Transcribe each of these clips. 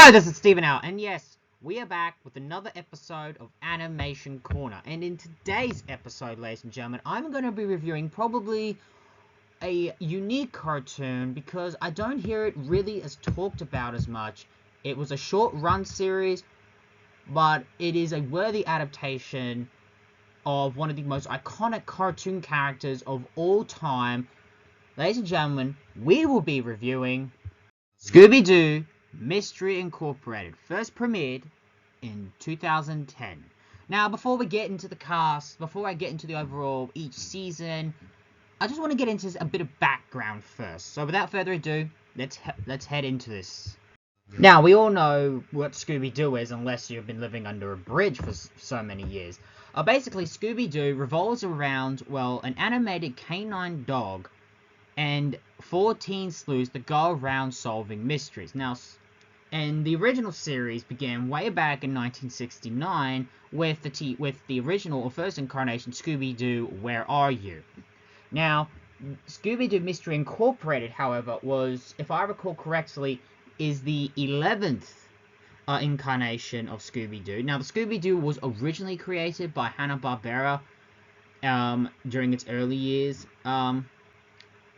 Hello, this is Steven Out, and yes, we are back with another episode of Animation Corner. And in today's episode, ladies and gentlemen, I'm going to be reviewing probably a unique cartoon because I don't hear it really as talked about as much. It was a short run series, but it is a worthy adaptation of one of the most iconic cartoon characters of all time. Ladies and gentlemen, we will be reviewing Scooby-Doo Mystery Incorporated, first premiered in 2010. Now, before we get into the cast, before I get into the overall each season, I just want to get into a bit of background first. So without further ado, let's head into this. Now, we all know what Scooby-Doo is, unless you've been living under a bridge for so many years. Basically, Scooby-Doo revolves around, well, an animated canine dog and 14 sleuths that go around solving mysteries. Now, and the original series began way back in 1969 with the original or first incarnation Scooby-Doo, Where Are You? Now, Scooby-Doo Mystery Incorporated, however, was, if I recall correctly, is the 11th incarnation of Scooby-Doo. Now, the Scooby-Doo was originally created by Hanna-Barbera during its early years.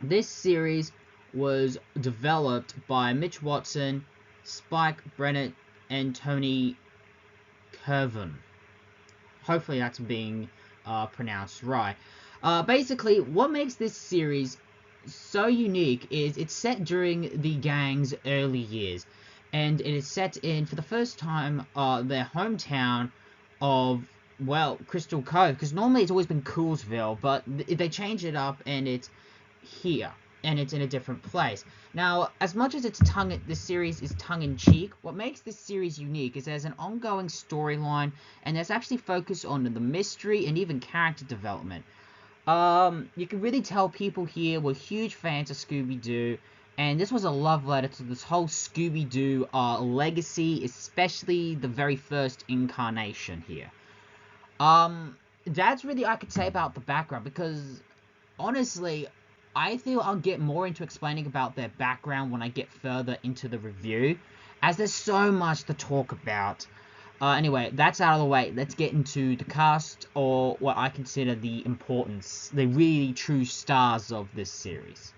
This series was developed by Mitch Watson, Spike Bennett, and Tony Kervin. Hopefully that's being pronounced right. Basically, what makes this series so unique is it's set during the gang's early years. And it is set in, for the first time, their hometown of, well, Crystal Cove. Because normally it's always been Coolsville, but they change it up and it's here. And it's in a different place. Now, as much as this series is tongue-in-cheek, what makes this series unique is there's an ongoing storyline, and there's actually focus on the mystery and even character development. You can really tell people here were huge fans of Scooby-Doo, and this was a love letter to this whole Scooby-Doo legacy, especially the very first incarnation here. That's really all I could say about the background, because honestly, I feel I'll get more into explaining about their background when I get further into the review, as there's so much to talk about. Anyway, that's out of the way. Let's get into the cast, or what I consider the really true stars of this series.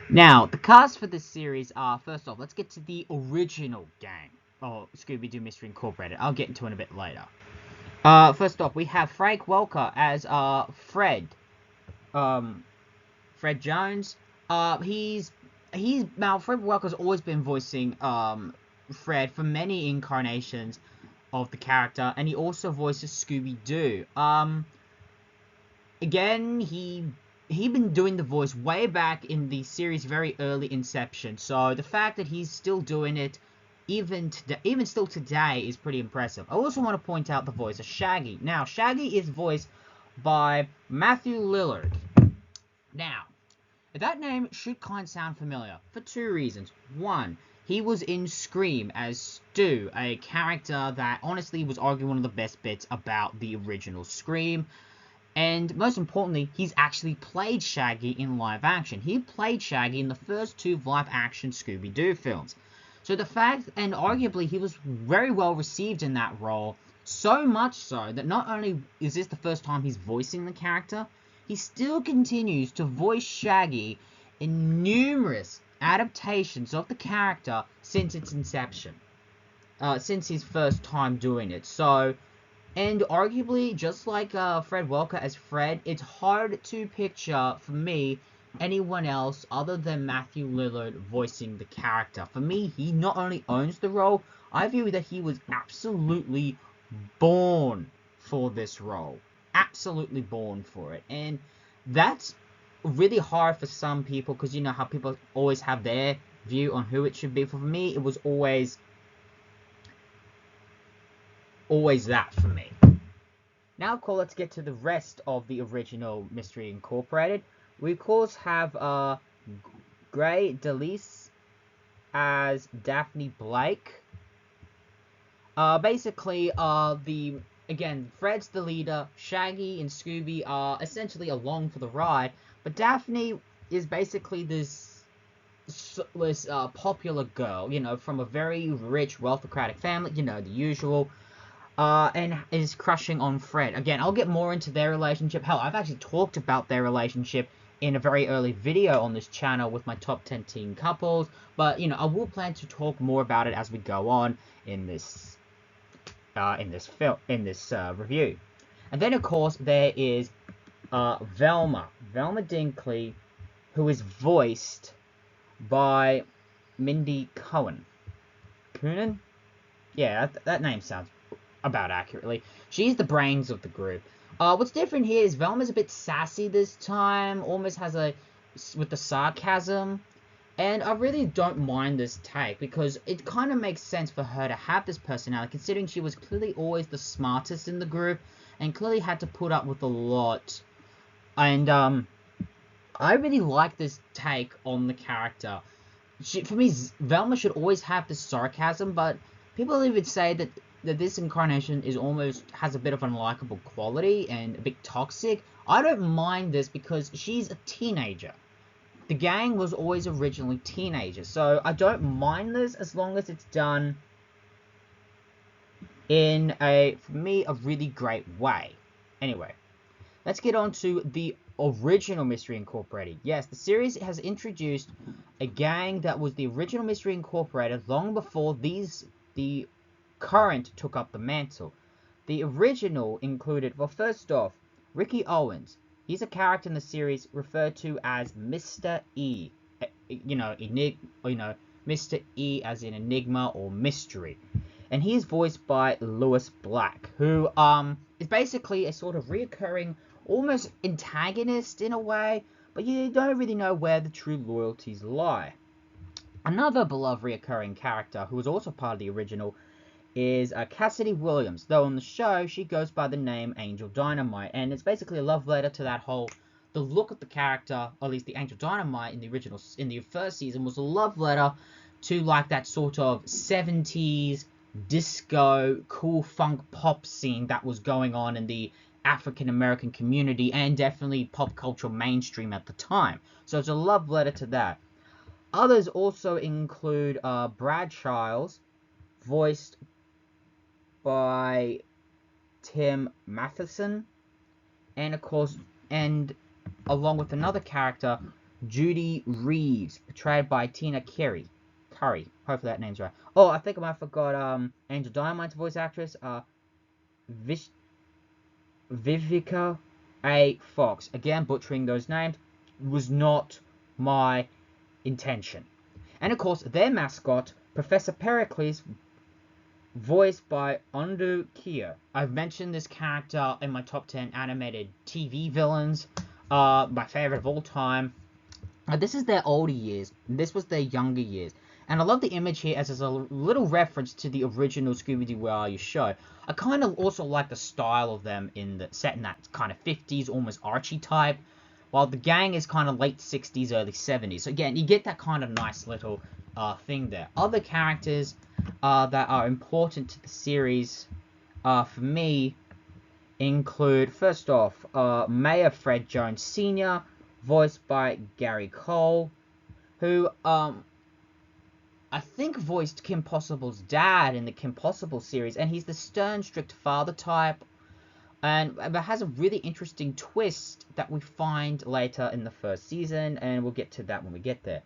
Now, the cast for this series are, first off, let's get to the original gang, or Scooby-Doo Mystery Incorporated. I'll get into it a bit later. First off, we have Frank Welker as Fred. Fred Jones. Fred Welker's always been voicing Fred for many incarnations of the character, and he also voices Scooby-Doo. Again, he'd been doing the voice way back in the series' very early inception, so the fact that he's still doing it even still today is pretty impressive. I also want to point out the voice of Shaggy. Now, Shaggy is voiced by Matthew Lillard. Now, that name should kind of sound familiar for two reasons. One, he was in Scream as Stu, a character that honestly was arguably one of the best bits about the original Scream. And most importantly, he's actually played Shaggy in live action. He played Shaggy in the first two live action Scooby-Doo films. So the fact, and arguably he was very well received in that role, so much so that not only is this the first time he's voicing the character, he still continues to voice Shaggy in numerous adaptations of the character since its inception. Since his first time doing it. So, and arguably, just like Fred Welker as Fred, it's hard to picture, for me, anyone else other than Matthew Lillard voicing the character. For me, he not only owns the role, I view that he was absolutely born for this role. Absolutely born for it. And that's really hard for some people, because you know how people always have their view on who it should be. For me, it was always that for me. Now, of course, let's get to the rest of the original Mystery Incorporated. We, of course, have Gray DeLise as Daphne Blake. Basically, again, Fred's the leader, Shaggy and Scooby are essentially along for the ride, but Daphne is basically this popular girl, from a very rich, wealthocratic family, the usual, and is crushing on Fred. Again, I'll get more into their relationship. Hell, I've actually talked about their relationship in a very early video on this channel with my top 10 teen couples, but, I will plan to talk more about it as we go on in this review. And then, of course, there is Velma Dinkley, who is voiced by Mindy Coonan? Yeah, that name sounds about accurately. She's the brains of the group. What's different here is Velma's a bit sassy this time, almost has with the sarcasm. And I really don't mind this take, because it kind of makes sense for her to have this personality, considering she was clearly always the smartest in the group, and clearly had to put up with a lot. And, I really like this take on the character. For me, Velma should always have this sarcasm, but people even say that this incarnation has a bit of an unlikable quality and a bit toxic. I don't mind this because she's a teenager. The gang was always originally teenagers, so I don't mind this as long as it's done in for me, a really great way. Anyway, let's get on to the original Mystery Incorporated. Yes, the series has introduced a gang that was the original Mystery Incorporated long before the current took up the mantle. The original included, well, first off, Ricky Owens. He's a character in the series referred to as Mr. E. Mr. E as in enigma or mystery. And he's voiced by Lewis Black, who is basically a sort of reoccurring, almost antagonist in a way, but you don't really know where the true loyalties lie. Another beloved reoccurring character, who was also part of the original, is Cassidy Williams, though on the show she goes by the name Angel Dynamite, and it's basically a love letter to that whole, the look of the character, or at least the Angel Dynamite in the first season, was a love letter to like that sort of 70s disco, cool funk pop scene that was going on in the African American community, and definitely pop culture mainstream at the time. So it's a love letter to that. Others also include Brad Childs, voiced by Tim Matheson, and of course, and along with another character, Judy Reeves, portrayed by Tina Curry. Hopefully that name's right. Oh, I think I might have forgot Angel Dynamite's voice actress, Vivica A. Fox. Again, butchering those names was not my intention. And of course, their mascot, Professor Pericles, voiced by Undu Kier. I've mentioned this character in my top 10 animated TV villains, my favorite of all time. This is their older years, this was their younger years. And I love the image here as a little reference to the original Scooby-Doo Where Are You show. I kind of also like the style of them set in that kind of 50s, almost Archie type, while the gang is kind of late 60s, early 70s. So again, you get that kind of nice little thing there. Other characters that are important to the series, for me, include, first off, Mayor Fred Jones Sr., voiced by Gary Cole, who, I think voiced Kim Possible's dad in the Kim Possible series, and he's the stern, strict father type, and it has a really interesting twist that we find later in the first season, and we'll get to that when we get there.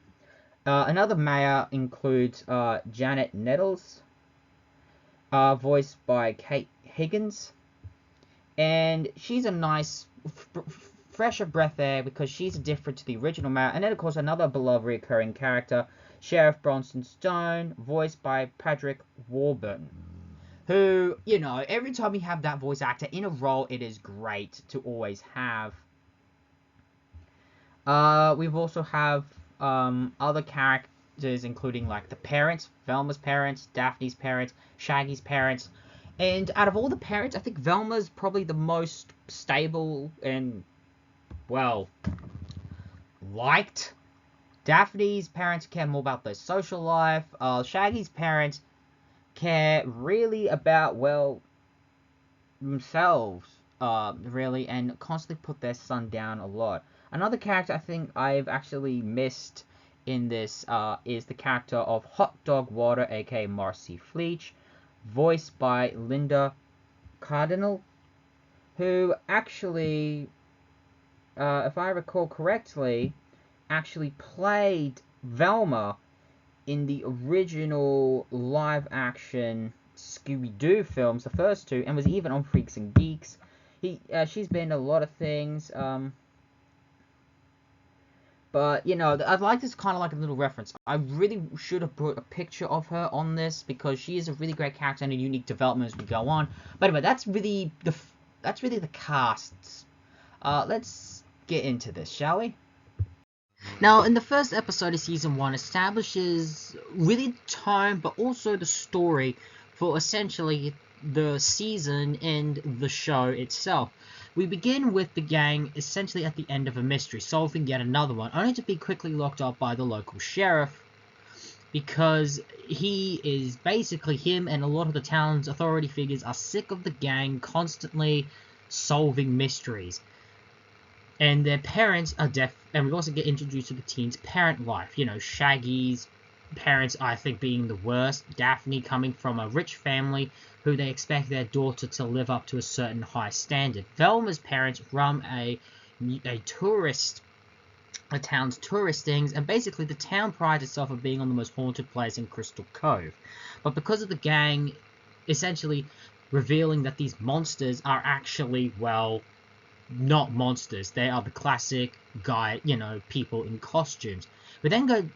Another mayor includes Janet Nettles, voiced by Kate Higgins, and she's a nice, fresher breath air because she's different to the original mayor. And then, of course, another beloved recurring character, Sheriff Bronson Stone, voiced by Patrick Warburton, who, every time we have that voice actor in a role, it is great to always have. We've also have other characters, including like the parents, Velma's parents, Daphne's parents, Shaggy's parents. And out of all the parents, I think Velma's probably the most stable and, well, liked. Daphne's parents care more about their social life. Shaggy's parents care really about, well, themselves, really, and constantly put their son down a lot. Another character I think I've actually missed in this is the character of Hot Dog Water, aka Marcy Fleech, voiced by Linda Cardinal, who actually, if I recall correctly, actually played Velma in the original live-action Scooby-Doo films, the first two, and was even on Freaks and Geeks. She's been in a lot of things, but, you know, I'd like this kind of like a little reference. I really should have put a picture of her on this, because she is a really great character and a unique development as we go on. But anyway, that's really the casts. Let's get into this, shall we? Now, in the first episode of Season 1, establishes really the tone, but also the story for essentially the season and the show itself. We begin with the gang essentially at the end of a mystery, solving yet another one, only to be quickly locked up by the local sheriff, because him and a lot of the town's authority figures are sick of the gang constantly solving mysteries. And their parents are deaf, and we also get introduced to the teen's parent life. You know, Shaggy's parents, I think, being the worst. Daphne coming from a rich family who they expect their daughter to live up to a certain high standard. Velma's parents run a town's tourist things, and basically the town prides itself on being on the most haunted place in Crystal Cove. But because of the gang essentially revealing that these monsters are actually, well, not monsters. They are the classic people in costumes. We then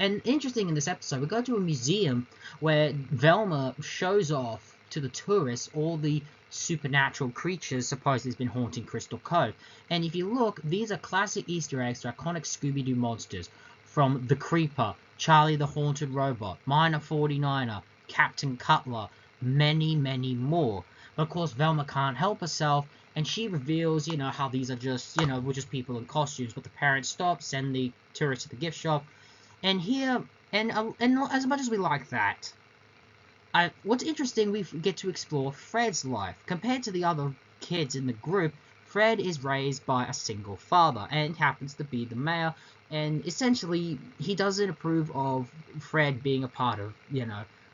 and interesting in this episode, we go to a museum where Velma shows off to the tourists all the supernatural creatures supposedly has been haunting Crystal Cove. And if you look, these are classic Easter eggs to iconic Scooby-Doo monsters, from the Creeper, Charlie the Haunted Robot, Miner 49er, Captain Cutler, many, many more. But of course, Velma can't help herself, and she reveals, how these are just, we're just people in costumes. But the parents stop, send the tourists to the gift shop, and as much as we like that, what's interesting, we get to explore Fred's life. Compared to the other kids in the group, Fred is raised by a single father, and happens to be the mayor, and essentially, he doesn't approve of Fred being a part of,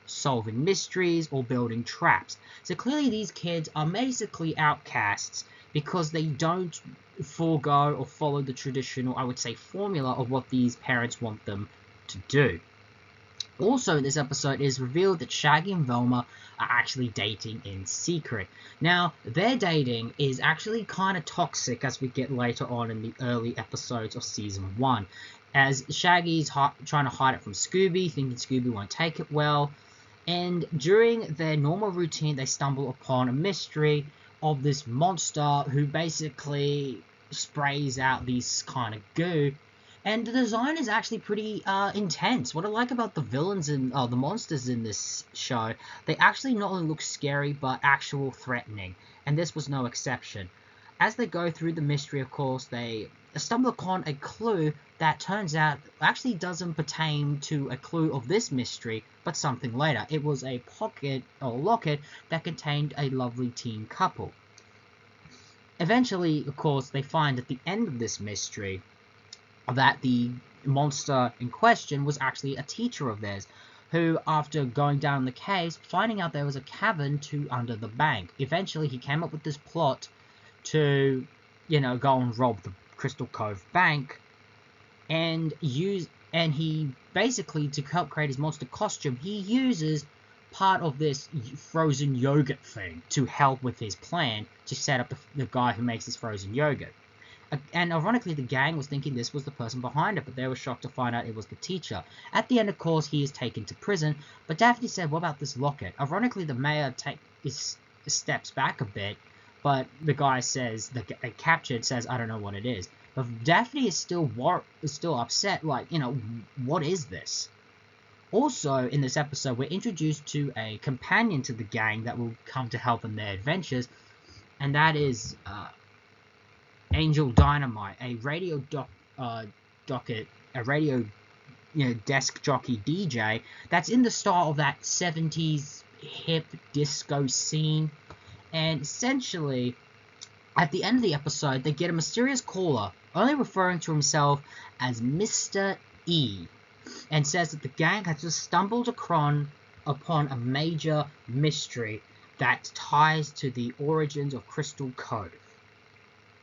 solving mysteries or building traps. So clearly these kids are basically outcasts because they don't forego or follow the traditional, I would say, formula of what these parents want them to do. Also, in this episode, it is revealed that Shaggy and Velma are actually dating in secret. Now, their dating is actually kind of toxic, as we get later on in the early episodes of Season 1. As Shaggy's trying to hide it from Scooby, thinking Scooby won't take it well. And during their normal routine, they stumble upon a mystery of this monster who basically sprays out these kind of goo. And the design is actually pretty intense. What I like about the villains and the monsters in this show, they actually not only look scary, but actual threatening. And this was no exception. As they go through the mystery, of course, they stumble upon a clue that turns out actually doesn't pertain to a clue of this mystery, but something later. It was a locket that contained a lovely teen couple. Eventually, of course, they find at the end of this mystery that the monster in question was actually a teacher of theirs, who, after going down the case, finding out there was a cavern under the bank. Eventually, he came up with this plot to, go and rob the Crystal Cove Bank, and he basically, to help create his monster costume, he uses part of this frozen yogurt thing to help with his plan to set up the guy who makes this frozen yogurt. And ironically, the gang was thinking this was the person behind it, but they were shocked to find out it was the teacher. At the end, of course, he is taken to prison, but Daphne said, what about this locket? Ironically, the mayor steps back a bit, but the guy says, captured says, I don't know what it is. But Daphne is still upset, like, what is this? Also, in this episode, we're introduced to a companion to the gang that will come to help in their adventures, and that is Angel Dynamite, a radio desk jockey DJ that's in the style of that 70s hip disco scene. And essentially, at the end of the episode, they get a mysterious caller, only referring to himself as Mr. E, and says that the gang has just stumbled upon a major mystery that ties to the origins of Crystal Cove.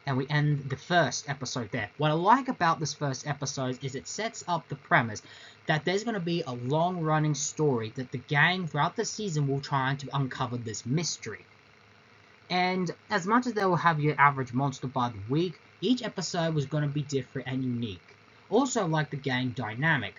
And we end the first episode there. What I like about this first episode is it sets up the premise that there's going to be a long-running story that the gang throughout the season will try to uncover this mystery. And as much as they will have your average monster by the week, each episode was going to be different and unique. Also, like the gang dynamic.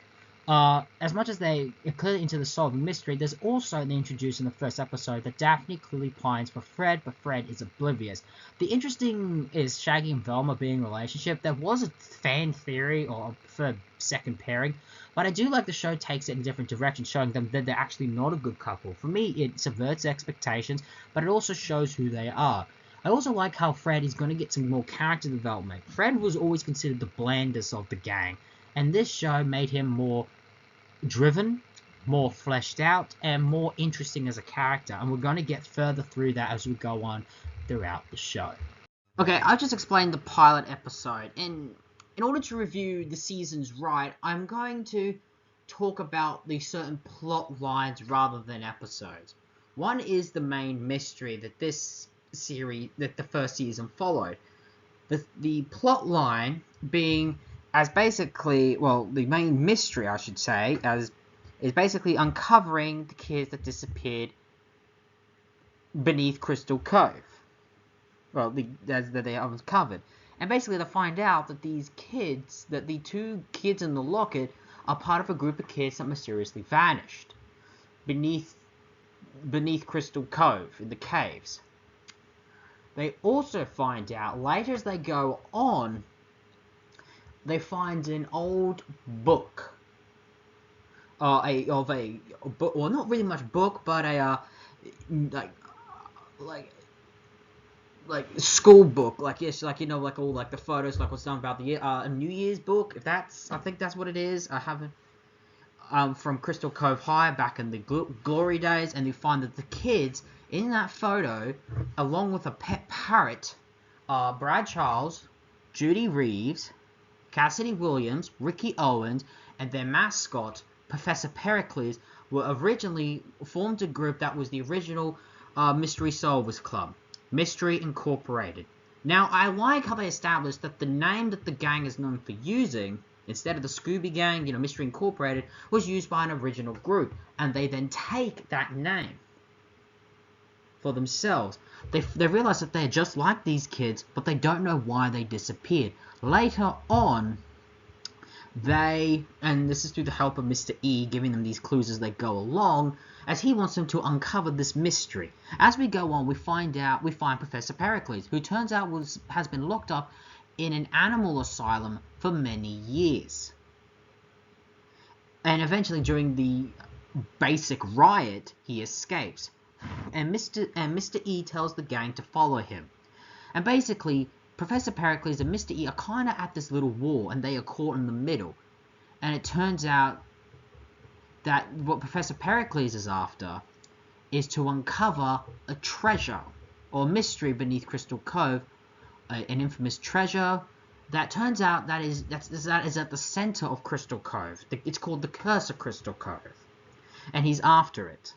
As much as they are clearly into the solving mystery, there's also, they introduced in the first episode, that Daphne clearly pines for Fred, but Fred is oblivious. The interesting is Shaggy and Velma being in a relationship. There was a fan theory, or a preferred second pairing, but I do like the show takes it in a different direction, showing them that they're actually not a good couple. For me, it subverts expectations, but it also shows who they are. I also like how Fred is going to get some more character development. Fred was always considered the blandest of the gang, and this show made him more driven, more fleshed out, and more interesting as a character, and we're going to get further through that as we go on throughout the show. Okay, I've just explained the pilot episode, and in order to review the seasons right, I'm going to talk about the certain plot lines rather than episodes. One is the main mystery that this series, that the first season followed. The plot line being as basically, well, the main mystery, I should say, is basically uncovering the kids that disappeared beneath Crystal Cove. Well, that they uncovered. And basically they find out that these kids, that the two kids in the locket are part of a group of kids that mysteriously vanished beneath Crystal Cove in the caves. They also find out, later as they go on, they find an old book. Well, not really much book, but a, like school book, like all like the photos, like what's done about the year, a New Year's book. I think that's what it is. I haven't. From Crystal Cove High back in the glory days, and you find that the kids in that photo, along with a pet parrot, Brad Charles, Judy Reeves, Cassidy Williams, Ricky Owens, and their mascot, Professor Pericles, were originally formed a group that was the original Mystery Solvers Club, Mystery Incorporated. Now, I like how they established that the name that the gang is known for using, instead of the Scooby Gang, Mystery Incorporated, was used by an original group, and they then take that name for themselves. They realize that they're just like these kids, but they don't know why they disappeared. Later on, and this is through the help of Mr. E, giving them these clues as they go along, as he wants them to uncover this mystery. As we go on, we find Professor Pericles, who turns out has been locked up in an animal asylum for many years. And eventually, during the basic riot, he escapes. And Mr. E tells the gang to follow him. And basically, Professor Pericles and Mr. E are kind of at this little war, and they are caught in the middle. And it turns out that what Professor Pericles is after is to uncover a treasure or mystery beneath Crystal Cove, an infamous treasure that turns out that is at the center of Crystal Cove. It's called the Curse of Crystal Cove, and he's after it.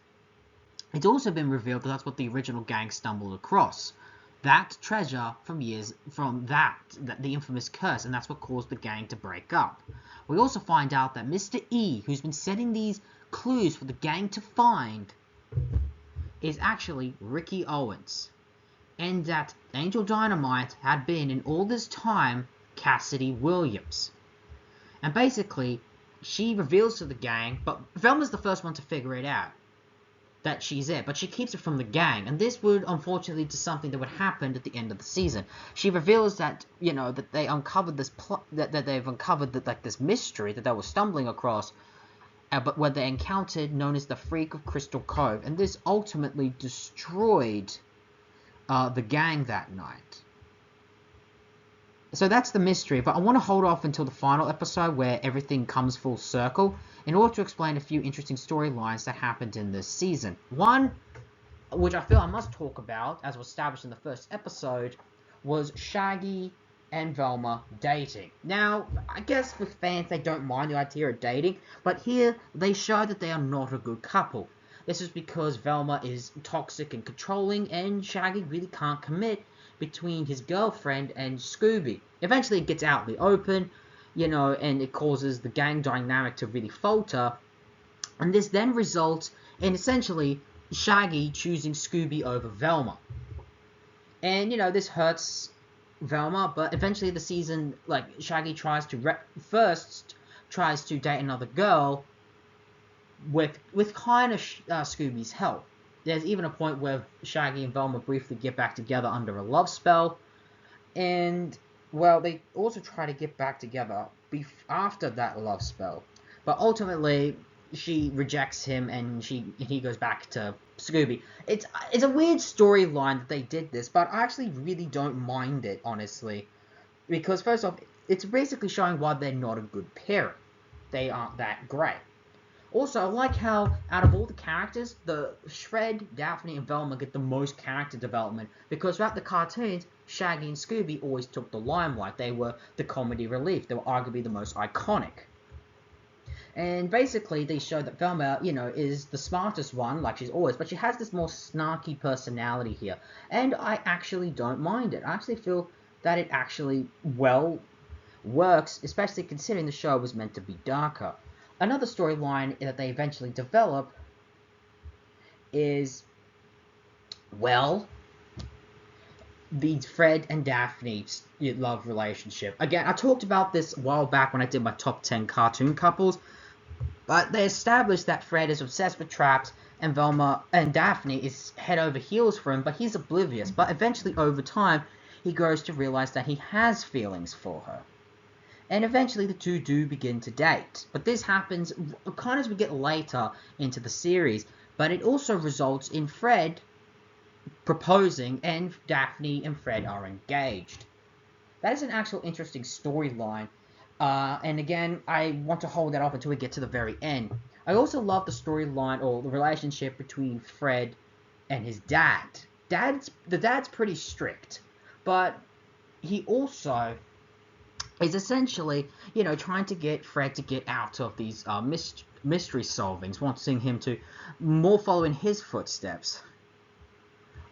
It's also been revealed that that's what the original gang stumbled across. That treasure from the infamous curse, and that's what caused the gang to break up. We also find out that Mr. E, who's been setting these clues for the gang to find, is actually Ricky Owens, and that Angel Dynamite had been, in all this time, Cassidy Williams. And basically, she reveals to the gang, but Velma's the first one to figure it out, that she's it, but she keeps it from the gang, and this would unfortunately lead to something that would happen at the end of the season. She reveals that that they uncovered this this mystery that they were stumbling across, but what they encountered, known as the Freak of Crystal Cove, and this ultimately destroyed the gang that night. So that's the mystery, but I want to hold off until the final episode where everything comes full circle in order to explain a few interesting storylines that happened in this season. One, which I feel I must talk about, as was established in the first episode, was Shaggy and Velma dating. Now, I guess for fans, they don't mind the idea of dating, but here they show that they are not a good couple. This is because Velma is toxic and controlling, and Shaggy really can't commit between his girlfriend and Scooby. Eventually it gets out in the open, and it causes the gang dynamic to really falter, and this then results in essentially Shaggy choosing Scooby over Velma. And, this hurts Velma, but eventually the season, Shaggy tries to date another girl with kind of Scooby's help. There's even a point where Shaggy and Velma briefly get back together under a love spell, and, well, they also try to get back together after that love spell, but ultimately she rejects him and he goes back to Scooby. It's a weird storyline that they did this, but I actually really don't mind it, honestly, because first off, it's basically showing why they're not a good pairing. They aren't that great. Also, I like how, out of all the characters, the Fred, Daphne, and Velma get the most character development, because throughout the cartoons, Shaggy and Scooby always took the limelight. They were the comedy relief. They were arguably the most iconic. And basically, they show that Velma, is the smartest one, like she's always, but she has this more snarky personality here. And I actually don't mind it. I actually feel that it actually, well, works, especially considering the show was meant to be darker. Another storyline that they eventually develop is, well, the Fred and Daphne love relationship. Again, I talked about this a while back when I did my top 10 cartoon couples, but they established that Fred is obsessed with traps, and Velma and Daphne is head over heels for him, but he's oblivious. But eventually, over time, he grows to realize that he has feelings for her. And eventually the two do begin to date. But this happens kind of as we get later into the series. But it also results in Fred proposing, and Daphne and Fred are engaged. That is an actual interesting storyline. And again, I want to hold that off until we get to the very end. I also love the storyline, or the relationship between Fred and his dad. The dad's pretty strict, but he also is essentially, trying to get Fred to get out of these mystery solvings, wanting him to more follow in his footsteps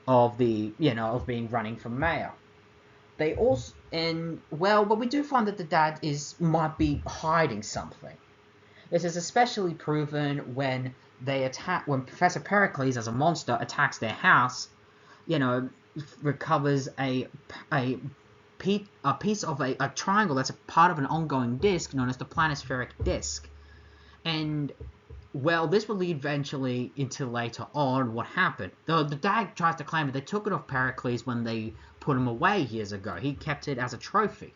of being running for mayor. They also, but we do find that the dad might be hiding something. This is especially proven when when Professor Pericles as a monster attacks their house, recovers a piece of a triangle that's a part of an ongoing disc known as the planispheric disc. And, well, this will lead eventually into later on what happened. The dad tries to claim that they took it off Pericles when they put him away years ago. He kept it as a trophy.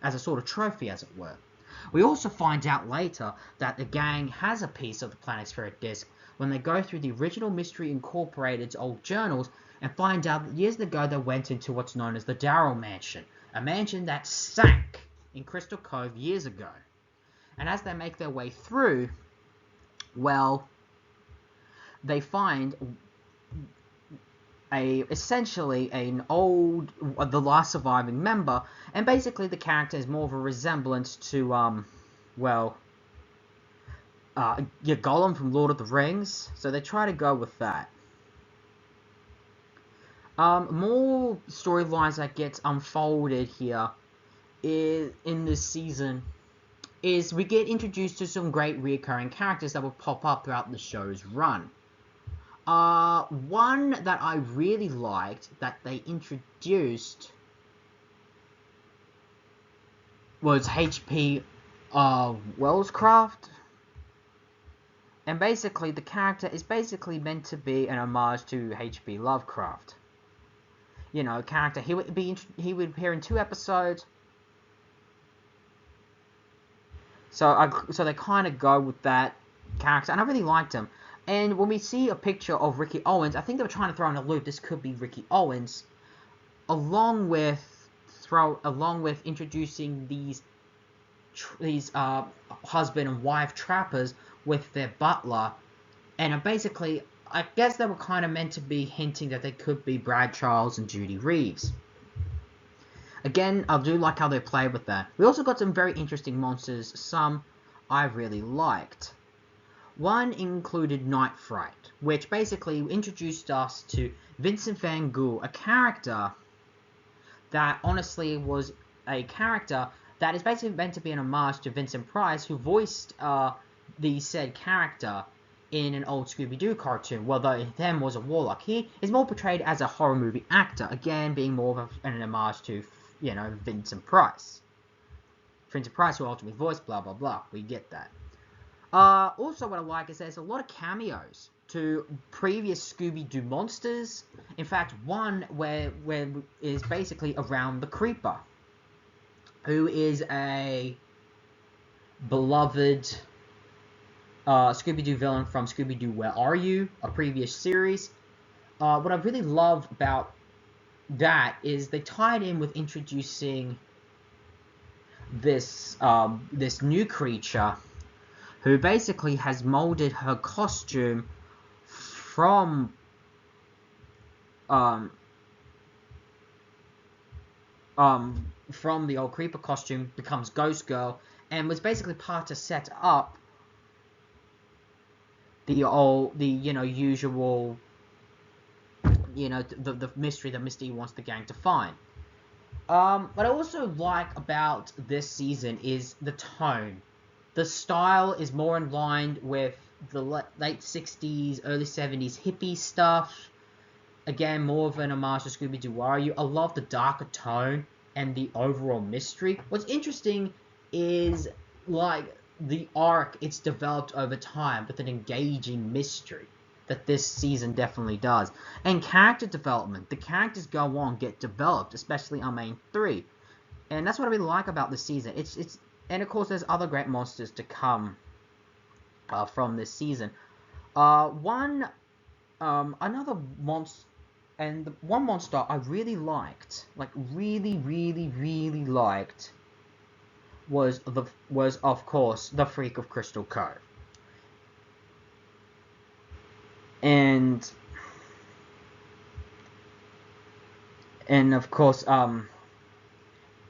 As a sort of trophy, as it were. We also find out later that the gang has a piece of the planispheric disc when they go through the original Mystery Incorporated's old journals and find out that years ago they went into what's known as the Darrow Mansion, a mansion that sank in Crystal Cove years ago. And as they make their way through, well, they find essentially the last surviving member, and basically the character is more of a resemblance to, Gollum from Lord of the Rings, so they try to go with that. More storylines that gets unfolded here in this season is we get introduced to some great reoccurring characters that will pop up throughout the show's run. One that I really liked that they introduced was H.P. Wellscraft. And basically, the character is basically meant to be an homage to H.P. Lovecraft. Character. He would appear in 2 episodes. So they kind of go with that character, and I really liked him. And when we see a picture of Ricky Owens, I think they were trying to throw in a loop. This could be Ricky Owens, along with introducing these husband and wife trappers with their butler, and basically, I guess they were kind of meant to be hinting that they could be Brad Charles and Judy Reeves. Again, I do like how they play with that. We also got some very interesting monsters, some I really liked. One included Night Fright, which basically introduced us to Vincent Van Gogh, a character that honestly was a character that is basically meant to be an homage to Vincent Price, who voiced the said character in an old Scooby-Doo cartoon, although then was a warlock. He is more portrayed as a horror movie actor, again being more of an homage to, you know, Vincent Price. Vincent Price, who ultimately voiced blah blah blah. We get that. Also, what I like is there's a lot of cameos to previous Scooby-Doo monsters. In fact, one where is basically around the Creeper, who is a beloved Scooby-Doo villain from Scooby-Doo Where Are You?, a previous series. What I really love about that is they tied in with introducing this this new creature who basically has molded her costume from the old Creeper costume, becomes Ghost Girl, and was basically part to set up the usual, the mystery that Misty wants the gang to find. What I also like about this season is the tone. The style is more in line with the late 60s, early 70s hippie stuff. Again, more of an homage to Scooby-Doo Where Are You? I love the darker tone and the overall mystery. What's interesting is, like, the arc it's developed over time with an engaging mystery that this season definitely does. And character development. The characters go on, get developed, especially our main three. And that's what I really like about this season. And of course, there's other great monsters to come from this season. Another monster, and the one monster I really liked, like really liked, was of course the Freak of Crystal Cove. And of course,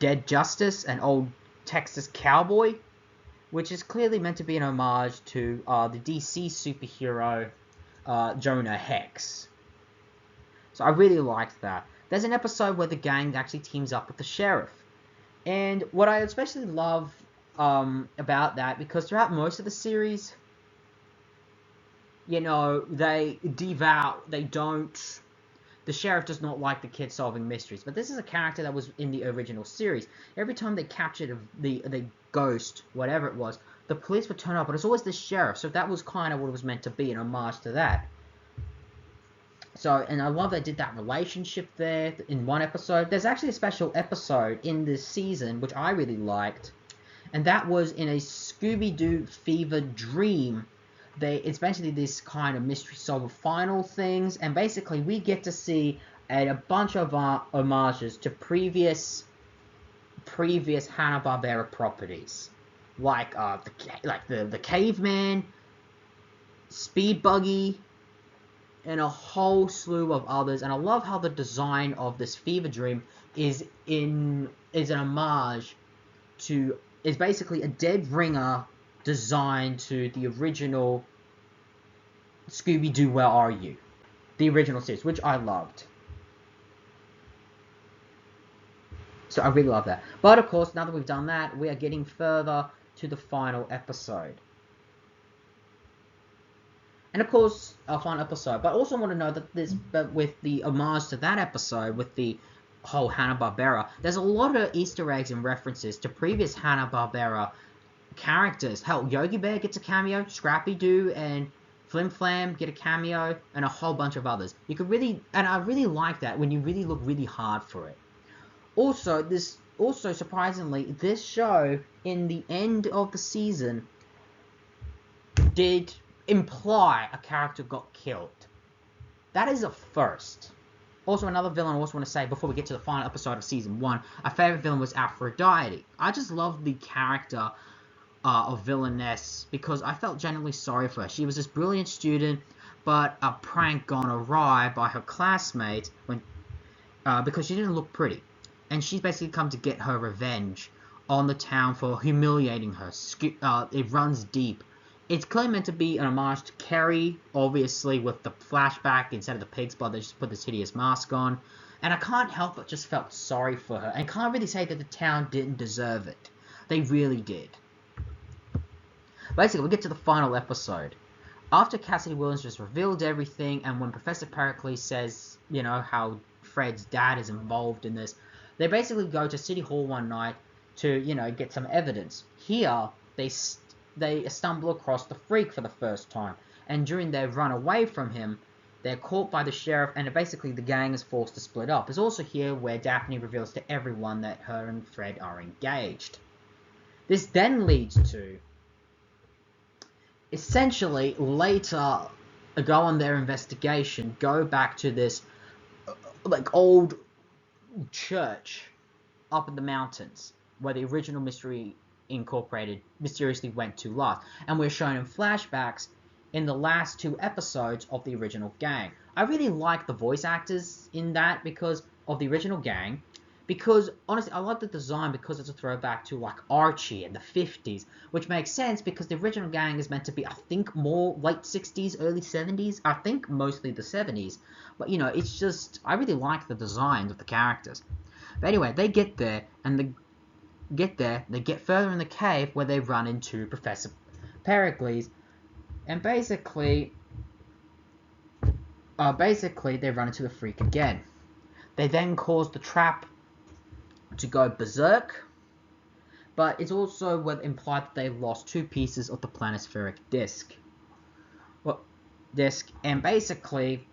Dead Justice, an old Texas cowboy, which is clearly meant to be an homage to the DC superhero Jonah Hex. So I really liked that. There's an episode where the gang actually teams up with the sheriff. And what I especially love about that, because throughout most of the series, the sheriff does not like the kids solving mysteries. But this is a character that was in the original series. Every time they captured the ghost, whatever it was, the police would turn up, but it's always the sheriff. So that was kind of what it was meant to be, an homage to that. So, and I love they did that relationship there in one episode. There's actually a special episode in this season, which I really liked. And that was in a Scooby-Doo Fever Dream. It's basically this kind of mystery solver final things, and basically we get to see a bunch of homages to previous Hanna-Barbera properties, like the Caveman, Speed Buggy, and a whole slew of others. And I love how the design of this Fever Dream is an homage to, is basically a dead ringer design to the original Scooby-Doo Where Are You? The original series, which I loved. So I really love that. But of course, now that we've done that, we are getting further to the final episode. And of course, our final episode. But I also want to know that with the homage to that episode, with the whole Hanna-Barbera, there's a lot of Easter eggs and references to previous Hanna-Barbera characters. Hell, Yogi Bear gets a cameo, Scrappy-Doo and Flim Flam get a cameo, and a whole bunch of others. You could really, and I really like that when you really look really hard for it. Also, surprisingly, this show, in the end of the season, did imply a character got killed. That is a first. Also, another villain I also want to say before we get to the final episode of Season 1, our favorite villain was Aphrodite. I just love the character of villainess because I felt genuinely sorry for her. She was this brilliant student, but a prank gone awry by her classmates because she didn't look pretty. and she's basically come to get her revenge on the town for humiliating her. It runs deep. It's clearly meant to be an homage to Carrie, obviously, with the flashback. Instead of the pig's blood, they just put this hideous mask on. And I can't help but just felt sorry for her. And can't really say that the town didn't deserve it. They really did. Basically, we get to the final episode. After Cassidy Williams just revealed everything, and when Professor Pericles says, how Fred's dad is involved in this, they basically go to City Hall one night to, get some evidence. Here, they stumble across the Freak for the first time, and during their run away from him, they're caught by the sheriff, and basically the gang is forced to split up. It's also here where Daphne reveals to everyone that her and Fred are engaged. This then leads to, essentially, later, go on their investigation, go back to this, old church up in the mountains, where the original Mystery Incorporated mysteriously went to last. And we're shown in flashbacks in the last 2 episodes of the original gang. I really like the voice actors in that because of the original gang. Because, honestly, I like the design because it's a throwback to, Archie in the 50s. Which makes sense because the original gang is meant to be, I think, more late 60s, early 70s. I think mostly the 70s. But, it's just, I really like the designs of the characters. But anyway, they get there, and they get further in the cave where they run into Professor Pericles. And basically, they run into the Freak again. They then cause the trap to go berserk, but it's also implied that they lost 2 pieces of the planispheric disc. And basically,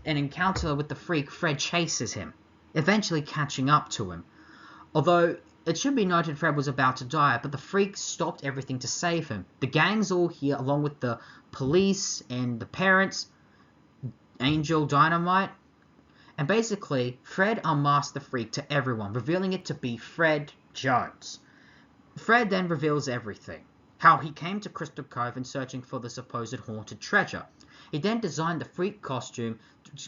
an encounter with the Freak, Fred chases him, eventually catching up to him. Although, it should be noted Fred was about to die, but the Freak stopped everything to save him. The gang's all here, along with the police and the parents, Angel, Dynamite. And basically, Fred unmasked the Freak to everyone, revealing it to be Fred Jones. Fred then reveals everything. How he came to Crystal Cove in searching for the supposed haunted treasure. He then designed the Freak costume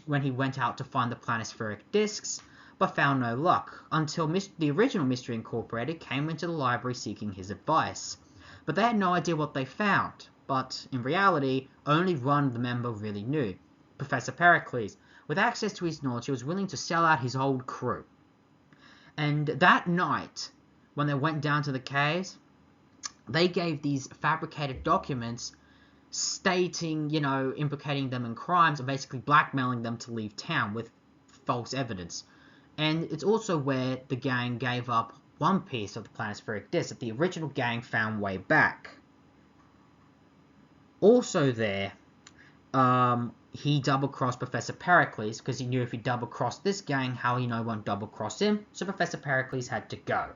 when he went out to find the planispheric discs, but found no luck, until the original Mystery Incorporated came into the library seeking his advice. But they had no idea what they found, but in reality, only one member really knew, Professor Pericles. With access to his knowledge, he was willing to sell out his old crew. And that night, when they went down to the caves, they gave these fabricated documents stating, implicating them in crimes and basically blackmailing them to leave town with false evidence. And it's also where the gang gave up 1 piece of the planispheric disc that the original gang found way back. Also there, he double-crossed Professor Pericles because he knew if he double-crossed this gang, how he won't double-cross him, so Professor Pericles had to go.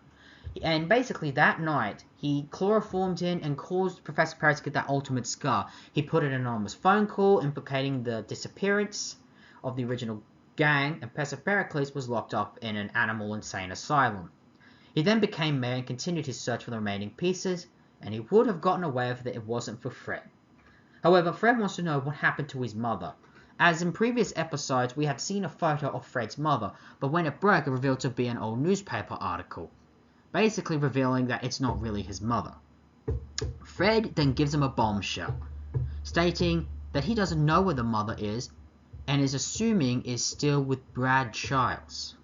And basically that night, he chloroformed in and caused Professor Pericles to get that ultimate scar. He put an anonymous phone call implicating the disappearance of the original gang, and Professor Pericles was locked up in an animal insane asylum. He then became mayor and continued his search for the remaining pieces, and he would have gotten away with it if it wasn't for Fred. However, Fred wants to know what happened to his mother. As in previous episodes, we had seen a photo of Fred's mother, but when it broke, it revealed to be an old newspaper article, basically revealing that it's not really his mother. Fred then gives him a bombshell, stating that he doesn't know where the mother is, and is assuming is still with Brad Childs,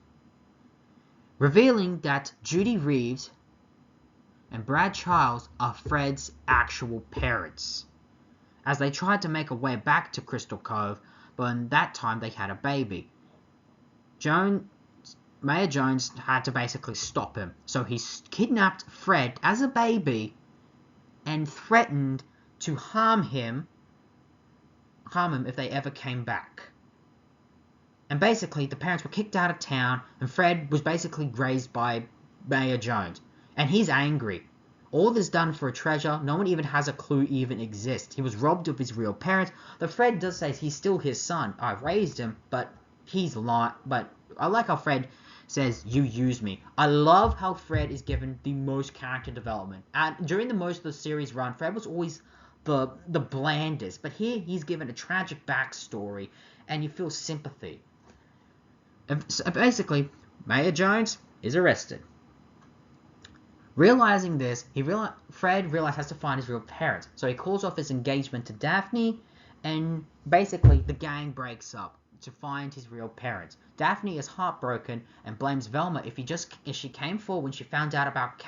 revealing that Judy Reeves and Brad Childs are Fred's actual parents, as they tried to make a way back to Crystal Cove, but in that time they had a baby. Mayor Jones had to basically stop him, so he kidnapped Fred as a baby and threatened to harm him if they ever came back. And basically, the parents were kicked out of town, and Fred was basically raised by Mayor Jones. And he's angry. All this done for a treasure, no one even has a clue even exists. He was robbed of his real parents, though Fred does say he's still his son. I raised him, but he's lying. But I like how Fred says, "You used me." I love how Fred is given the most character development. And during the most of the series run, Fred was always the blandest. But here, he's given a tragic backstory, and you feel sympathy. So basically, Mayor Jones is arrested. Realizing this, Fred realizes he has to find his real parents, so he calls off his engagement to Daphne, and basically the gang breaks up to find his real parents. Daphne is heartbroken and blames Velma. If she came forward when she found out about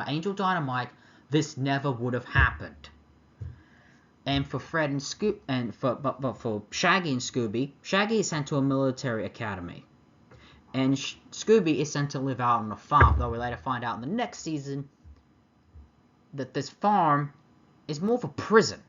Angel Dynamite, this never would have happened. And for Fred and for Shaggy and Scooby, Shaggy is sent to a military academy. And Scooby is sent to live out on a farm, though we later find out in the next season that this farm is more of a prison.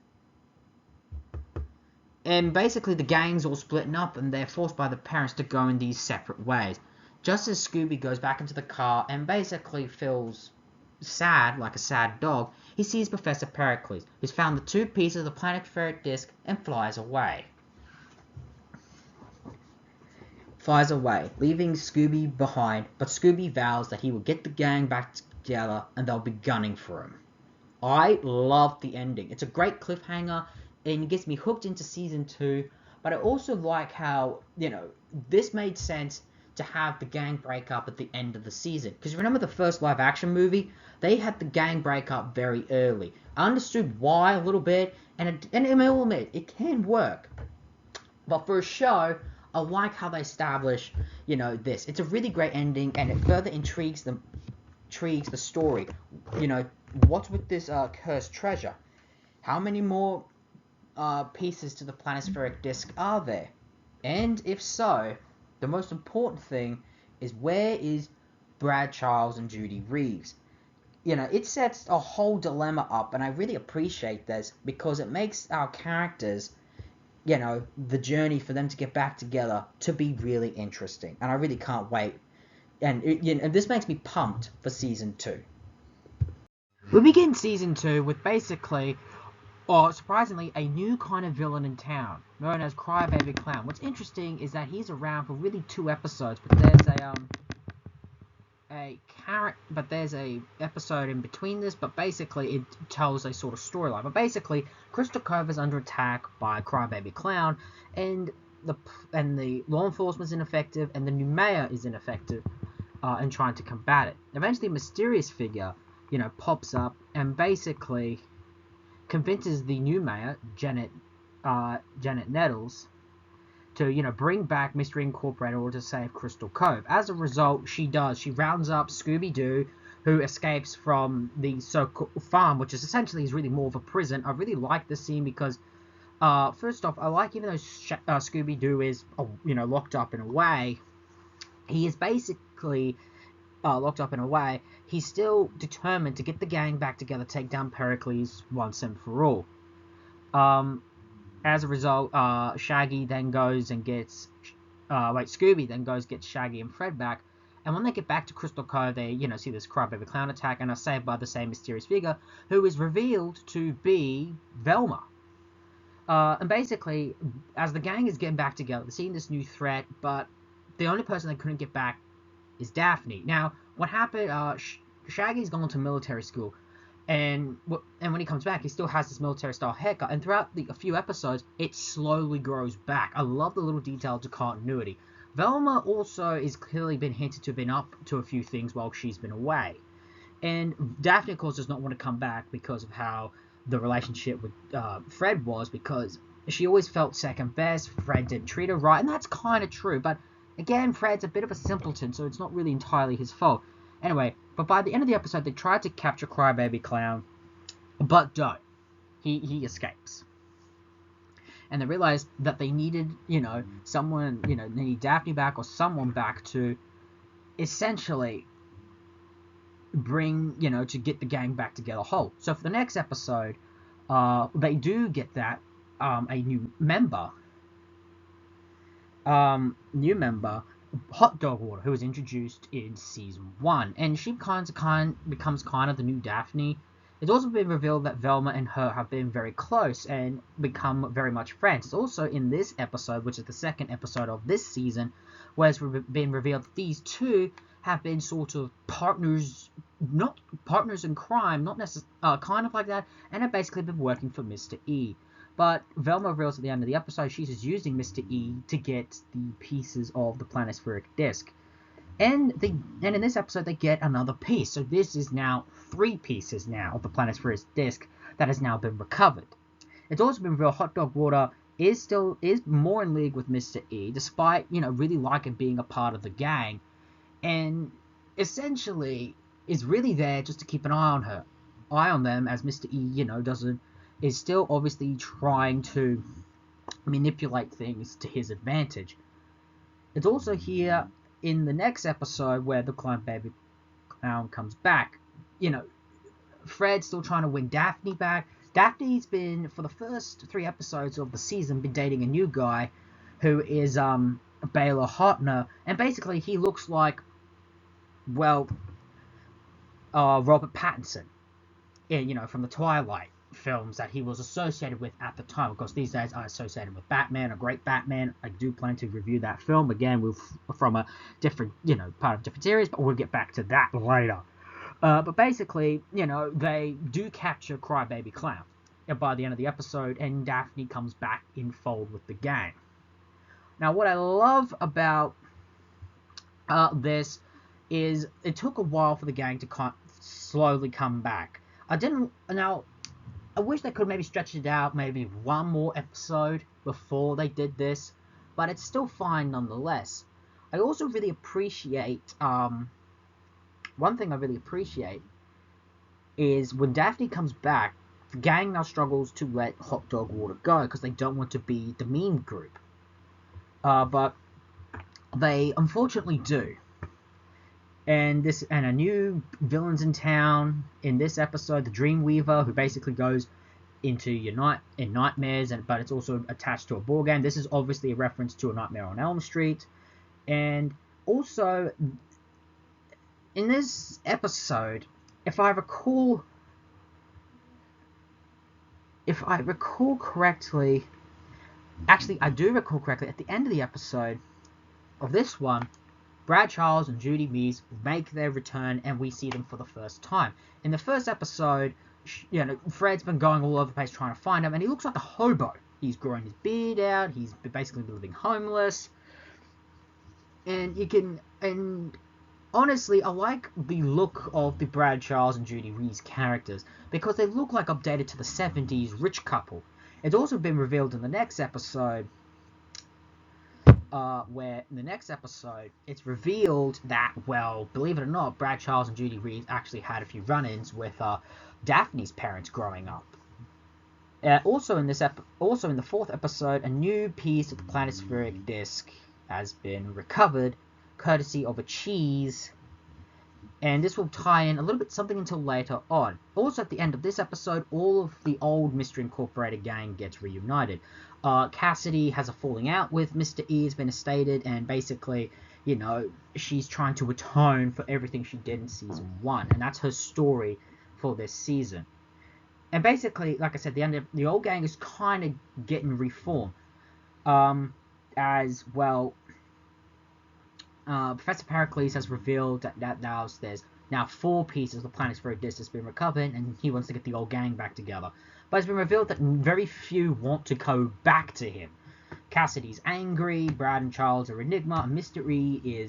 And basically the gang's all splitting up and they're forced by the parents to go in these separate ways. Just as Scooby goes back into the car and basically feels sad, like a sad dog, he sees Professor Pericles, who's found the 2 pieces of the planet-spheric disc and flies away, leaving Scooby behind, but Scooby vows that he will get the gang back together and they'll be gunning for him. I love the ending. It's a great cliffhanger and it gets me hooked into season 2, but I also like how, this made sense to have the gang break up at the end of the season. Because remember the first live action movie? They had the gang break up very early. I understood why a little bit, and I will admit, it can work. But for a show, I like how they establish, this. It's a really great ending, and it further intrigues the story. What's with this cursed treasure? How many more pieces to the planet-spheric disc are there? And if so, the most important thing is, where is Brad Charles and Judy Reeves? It sets a whole dilemma up, and I really appreciate this because it makes our characters, the journey for them to get back together to be really interesting, and I really can't wait. And this makes me pumped for season 2. We begin season 2 with basically, or surprisingly, a new kind of villain in town, known as Crybaby Clown. What's interesting is that he's around for really 2 episodes, but there's there's a episode in between this, but basically it tells a sort of storyline. But basically, Crystal Cove is under attack by Crybaby Clown, and the law enforcement is ineffective, and the new mayor is ineffective in trying to combat it. Eventually, a mysterious figure, pops up and basically convinces the new mayor, Janet Nettles, to, bring back Mystery Incorporated in order to save Crystal Cove. As a result, she does. She rounds up Scooby-Doo, who escapes from the so-called farm, which is really more of a prison. I really like this scene because, first off, I like, even though Scooby-Doo is, locked up in a way, he is basically locked up in a way, he's still determined to get the gang back together, take down Pericles once and for all. As a result, Scooby then goes gets Shaggy and Fred back, and when they get back to Crystal Cove, they, see this Crybaby Clown attack and are saved by the same mysterious figure, who is revealed to be Velma. And basically, as the gang is getting back together, they're seeing this new threat, but the only person they couldn't get back is Daphne. Now, what happened, Shaggy's gone to military school, and when he comes back, he still has this military-style haircut, and throughout a few episodes, it slowly grows back. I love the little detail to continuity. Velma also is clearly been hinted to have been up to a few things while she's been away. And Daphne, of course, does not want to come back because of how the relationship with Fred was, because she always felt second best. Fred didn't treat her right, and that's kind of true, but again, Fred's a bit of a simpleton, so it's not really entirely his fault. Anyway, but by the end of the episode, they tried to capture Crybaby Clown, but don't. He escapes. And they realized that they needed, someone, they need Daphne back or someone back to essentially bring, to get the gang back together whole. So for the next episode, they do get that, a new member, Hot Dog Water, who was introduced in season 1, and she becomes kind of the new Daphne. It's also been revealed that Velma and her have been very close and become very much friends. It's also in this episode, which is the second episode of this season, where it's been revealed that these two have been sort of partners, not partners in crime, not necessarily, kind of like that, and have basically been working for Mr. E. But Velma reveals at the end of the episode she's just using Mr. E to get the pieces of the planet-spheric disc. And in this episode they get another piece. So this is now 3 pieces now of the planetary disk that has now been recovered. It's also been revealed Hot Dog Water is more in league with Mr. E, despite, really liking being a part of the gang, and essentially is really there just to keep an eye on them, as Mr. E, is still obviously trying to manipulate things to his advantage. It's also here in the next episode where the Clone Baby Clown comes back. Fred's still trying to win Daphne back. Daphne's been, for the first 3 episodes of the season, been dating a new guy who is Baylor Hotner, and basically he looks like, well, Robert Pattinson, from the Twilight films that he was associated with at the time. Of course, these days I'm associated with Batman, a great Batman. I do plan to review that film again from a different, part of a different series, but we'll get back to that later. But basically, they do capture Crybaby Clown by the end of the episode, and Daphne comes back in fold with the gang. Now, what I love about this is it took a while for the gang to slowly come back. I wish they could maybe stretch it out, maybe 1 more episode before they did this, but it's still fine nonetheless. I also really appreciate, one thing I really appreciate is when Daphne comes back, the gang now struggles to let Hot Dog Water go because they don't want to be the meme group. But they unfortunately do. And a new villain's in town in this episode, the Dreamweaver, who basically goes into in nightmares, but it's also attached to a board game. This is obviously a reference to A Nightmare on Elm Street. And also, in this episode, if I recall correctly, actually I do recall correctly, at the end of the episode of this one, Brad Charles and Judy Meese make their return, and we see them for the first time. In the first episode, Fred's been going all over the place trying to find him, and he looks like a hobo. He's growing his beard out. He's basically living homeless. And honestly, I like the look of the Brad Charles and Judy Meese characters because they look like updated to the 70s rich couple. It's also been revealed in the next episode, where in the next episode, it's revealed that, well, believe it or not, Brad Charles and Judy Reeves actually had a few run-ins with Daphne's parents growing up. Also in the 4th episode, a new piece of the planispheric disk has been recovered, courtesy of a cheese, and this will tie in a little bit something until later on. Also at the end of this episode, all of the old Mystery Incorporated gang gets reunited. Cassidy has a falling out with Mr. E, has been stated, and basically, she's trying to atone for everything she did in season 1, and that's her story for this season. And basically, like I said, the old gang is kind of getting reformed. As well, Professor Pericles has revealed that there's now 4 pieces of the planispheric disk that's been recovered, and he wants to get the old gang back together. But it's been revealed that very few want to go back to him. Cassidy's angry, Brad and Charles are enigma, and Mr. E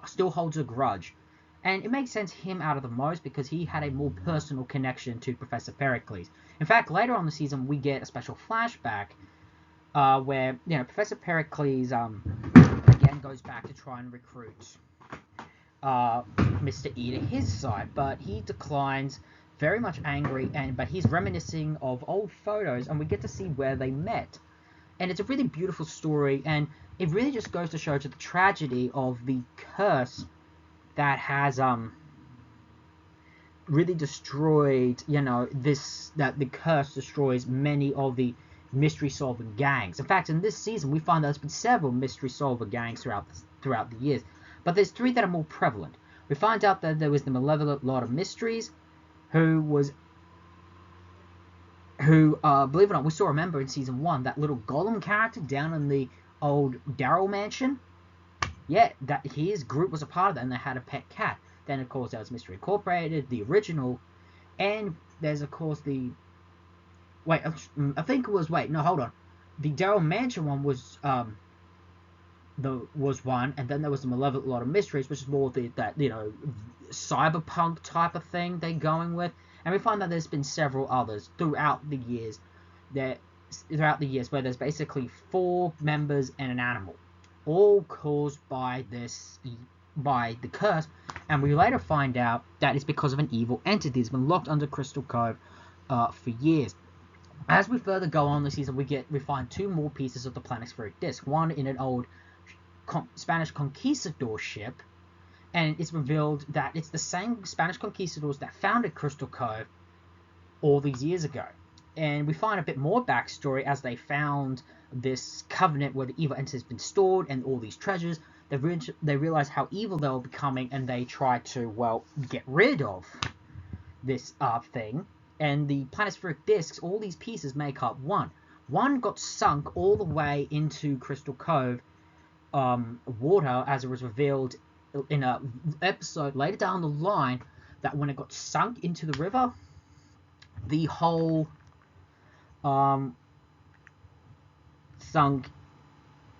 still holds a grudge. And it makes sense him out of the most because he had a more personal connection to Professor Pericles. In fact, later on in the season, we get a special flashback where Professor Pericles again goes back to try and recruit Mr. E to his side, but he declines, very much angry, but he's reminiscing of old photos, and we get to see where they met. And it's a really beautiful story, and it really just goes to show the tragedy of the curse that has really destroyed, that the curse destroys many of the mystery-solving gangs. In fact, in this season, we find there's been several mystery-solver gangs throughout the years, but there's 3 that are more prevalent. We find out that there was the malevolent Lord of Mysteries, who, believe it or not, we still remember in season 1, that little golem character down in the old Daryl mansion. Yeah, that his group was a part of that, and they had a pet cat. Then, of course, there was Mystery Incorporated, the original, and there's, of course, the... Wait, I think it was... Wait, no, hold on. The Daryl Mansion one was was one, and then there was the Malevolent Lot of Mysteries, which is more that cyberpunk type of thing they're going with. And we find that there's been several others throughout the years where there's basically 4 members and an animal, all caused by the curse. And we later find out that it's because of an evil entity that's been locked under Crystal Cove for years. As we further go on this season, we find 2 more pieces of the planispheric disc. One in an old Spanish conquistador ship, and it's revealed that it's the same Spanish conquistadors that founded Crystal Cove all these years ago. And we find a bit more backstory as they found this covenant where the evil entity has been stored and all these treasures. They realize how evil they were becoming, and they try to, get rid of this thing. And the planispheric discs, all these pieces make up one. One got sunk all the way into Crystal Cove water, as it was revealed in a episode later down the line, that when it got sunk into the river, the whole sunk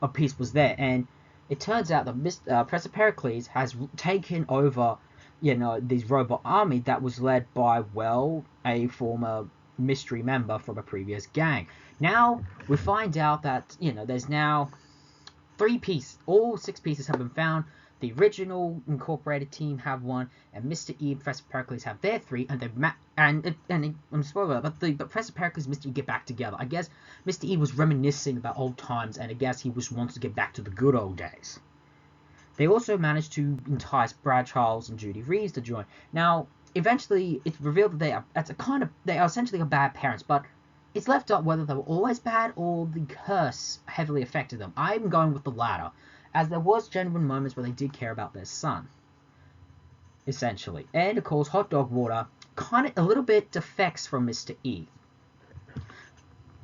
a piece was there. And it turns out that Professor Pericles has taken over this robot army that was led by, a former mystery member from a previous gang. Now we find out that there's now 3 pieces. All 6 pieces have been found. The original incorporated team have 1, and Mr. E and Professor Pericles have their 3, and I'm spoiler, but Professor Pericles and Mr. E get back together. I guess Mr. E was reminiscing about old times, and I guess he wants to get back to the good old days. They also managed to entice Brad Charles and Judy Reeves to join. Now, eventually, it's revealed that they are essentially bad parents, but it's left up whether they were always bad or the curse heavily affected them. I'm going with the latter, as there was genuine moments where they did care about their son, essentially. And of course, hot dog water a little bit defects from Mr. E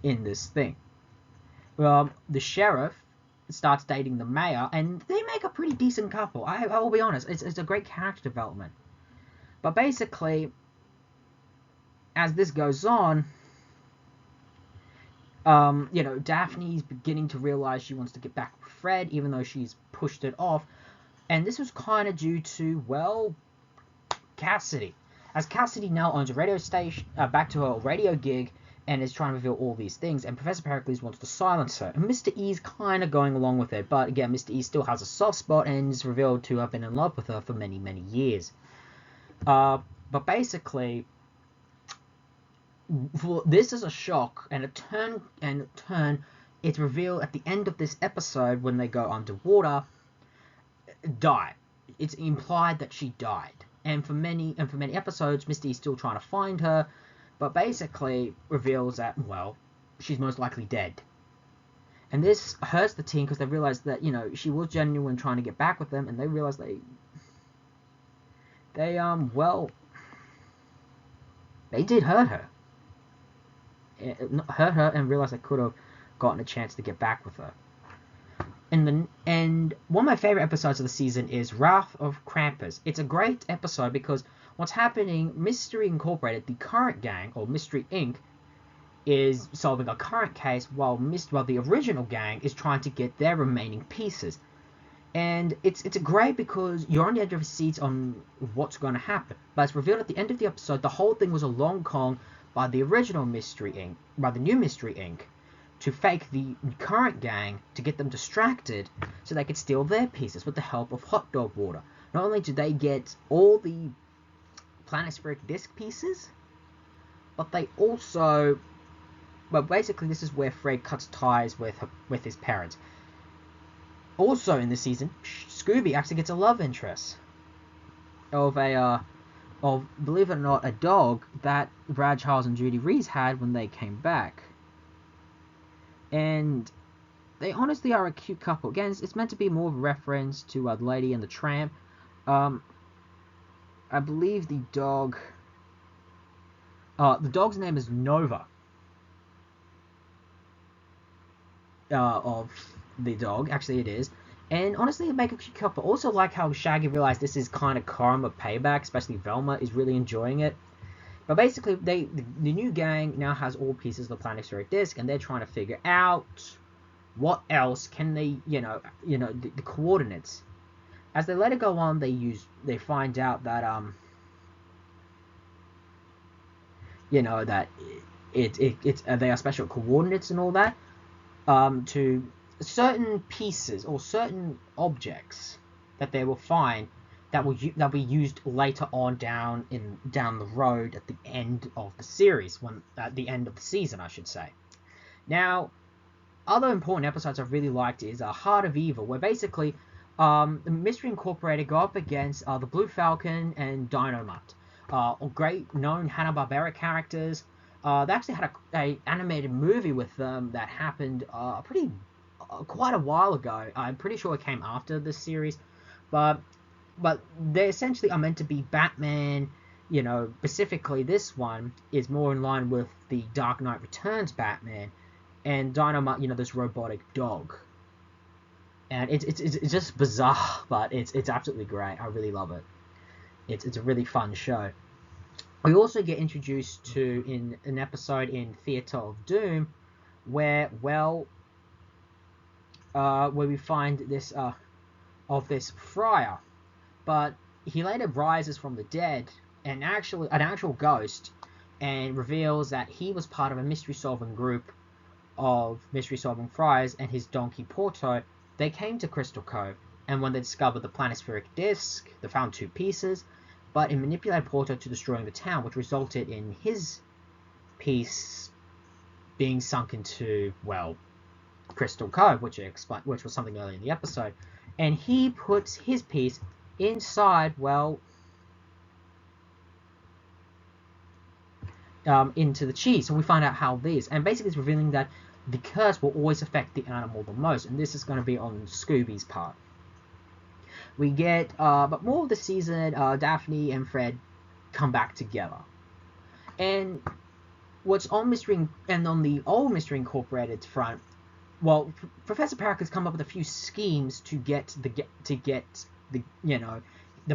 in this thing. The sheriff starts dating the mayor, and they make a pretty decent couple. I will be honest, it's a great character development. But basically, as this goes on, Daphne's beginning to realize she wants to get back with Fred, even though she's pushed it off. And this was kind of due to, Cassidy. As Cassidy now owns a radio station, back to her radio gig, and is trying to reveal all these things, and Professor Pericles wants to silence her. And Mr. E's kind of going along with it, but again, Mr. E still has a soft spot, and is revealed to have been in love with her for many, many years. But basically, this is a shock and a turn. It's revealed at the end of this episode when they go underwater. Die. It's implied that she died, and for many episodes, Mr. E's still trying to find her. But basically reveals that, she's most likely dead. And this hurts the team because they realize that, she was genuine trying to get back with them, and they realize they did hurt her. Hurt her and realized they could have gotten a chance to get back with her. And one of my favorite episodes of the season is Wrath of Krampus. It's a great episode because what's happening, Mystery Incorporated, the current gang, or Mystery Inc., is solving a current case while the original gang is trying to get their remaining pieces. And it's great because you're on the edge of your seats on what's going to happen. But it's revealed at the end of the episode the whole thing was a long con by the original Mystery Inc., by the new Mystery Inc., to fake the current gang to get them distracted so they could steal their pieces with the help of hot dog water. Not only do they get all the planispheric disc pieces, but they also... But basically this is where Fred cuts ties with his parents. Also in this season, Scooby actually gets a love interest of believe it or not, a dog that Brad Charles and Judy Reeves had when they came back. And they honestly are a cute couple. Again, it's meant to be more of a reference to The Lady and the Tramp. I believe the dog's name is Nova. Of the dog, actually it is. And honestly, it make a cute couple. Also like how Shaggy realized this is kind of karma payback, especially Velma is really enjoying it. But basically, the new gang now has all pieces of the planispheric disc, and they're trying to figure out what else can they, the coordinates. As they later go on, they find out that that it's they are special coordinates and all that, to certain pieces or certain objects that they will find that will be used later on down the road at the end of the series, at the end of the season, I should say. Now, other important episodes I've really liked is Heart of Evil, where basically the Mystery Incorporated go up against the Blue Falcon and Dynamite, great known Hanna-Barbera characters. They actually had a animated movie with them that happened quite a while ago. I'm pretty sure it came after this series, but they essentially are meant to be Batman. Specifically this one is more in line with the Dark Knight Returns Batman, and Dynamite, this robotic dog. And it's just bizarre, but it's absolutely great. I really love it. It's a really fun show. We also get introduced to in an episode in Theatre of Doom, where we find this of this friar, but he later rises from the dead, and an actual ghost, and reveals that he was part of a mystery-solving group of mystery-solving friars, and his donkey Porto. They came to Crystal Cove, and when they discovered the planispheric disc, they found 2 pieces, but it manipulated Porto to destroying the town, which resulted in his piece being sunk into, Crystal Cove, which was something earlier in the episode. And he puts his piece inside, into the cheese. So we find out how these, and basically it's revealing that the curse will always affect the animal the most, and this is going to be on Scooby's part. We get, but more of the season, Daphne and Fred come back together. And what's on on the old Mystery Incorporated front, Professor Pericles come up with a few schemes to get the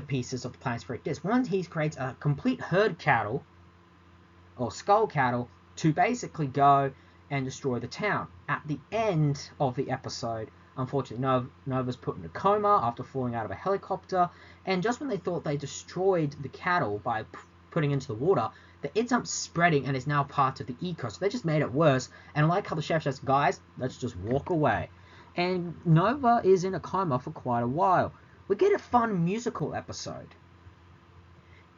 pieces of the planispheric disc. One, he creates a complete herd cattle, or skull cattle, to basically go and destroy the town. At the end of the episode, unfortunately, Nova's put in a coma after falling out of a helicopter, and just when they thought they destroyed the cattle by putting into the water, that ends up spreading and is now part of the eco. So they just made it worse, and I like how the chef says, guys, let's just walk away. And Nova is in a coma for quite a while. We get a fun musical episode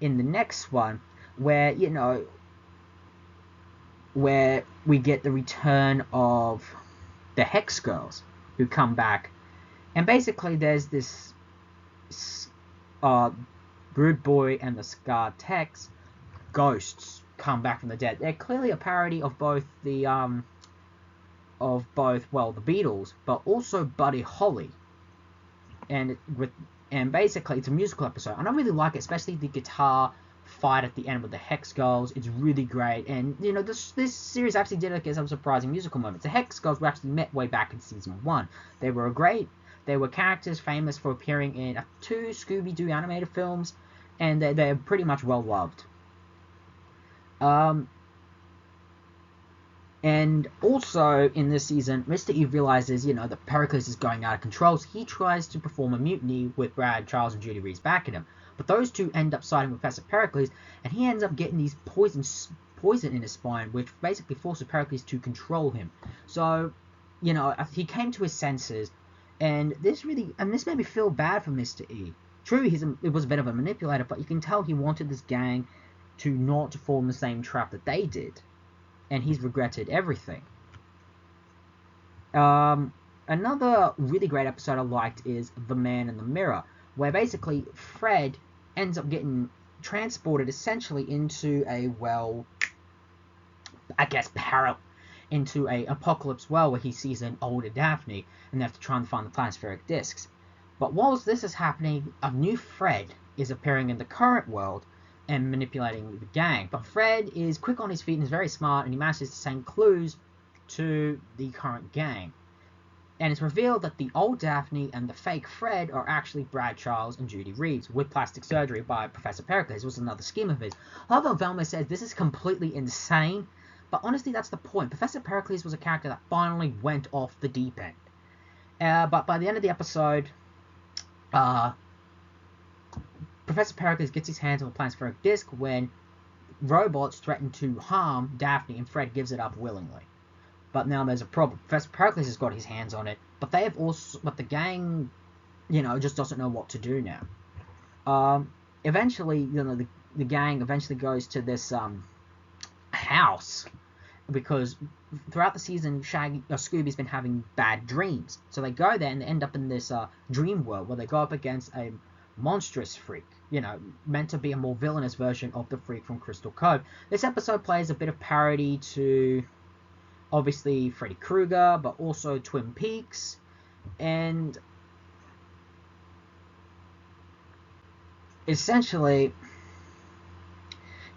in the next one, where where we get the return of the Hex Girls, who come back, and basically there's this Brood Boy and the Scar Tex ghosts come back from the dead. They're clearly a parody of both the Beatles, but also Buddy Holly, and basically it's a musical episode, and I really like it, especially the guitar fight at the end with the Hex Girls. It's really great, and this series actually did get some surprising musical moments. The Hex Girls were actually met way back in season 1. They were characters famous for appearing in 2 Scooby-Doo animated films, and they're pretty much well loved. And also in this season, Mr. E realizes, that Pericles is going out of control, so he tries to perform a mutiny with Brad Charles and Judy Reeves backing him. But those two end up siding with Professor Pericles, and he ends up getting these poison in his spine, which basically forces Pericles to control him. So, he came to his senses, and this made me feel bad for Mr. E. True, it was a bit of a manipulator, but you can tell he wanted this gang to not fall in the same trap that they did, and he's regretted everything. Another really great episode I liked is The Man in the Mirror, where basically Fred ends up getting transported essentially into into a apocalypse world where he sees an older Daphne, and they have to try and find the planispheric discs. But whilst this is happening, a new Fred is appearing in the current world and manipulating the gang. But Fred is quick on his feet and is very smart, and he manages to send clues to the current gang. And it's revealed that the old Daphne and the fake Fred are actually Brad Charles and Judy Reeves, with plastic surgery by Professor Pericles. This was another scheme of his. However, Velma says this is completely insane, But honestly, that's the point. Professor Pericles was a character that finally went off the deep end. But by the end of the episode, Professor Pericles gets his hands on the planespheric disc when robots threaten to harm Daphne, and Fred gives it up willingly. But now there's a problem. Professor Pericles has got his hands on it, but the gang, just doesn't know what to do now. Eventually, the gang eventually goes to this house, because throughout the season, Scooby's been having bad dreams. So they go there and they end up in this dream world where they go up against a monstrous freak, meant to be a more villainous version of the freak from Crystal Cove. This episode plays a bit of parody to, obviously, Freddy Krueger, but also Twin Peaks, and essentially,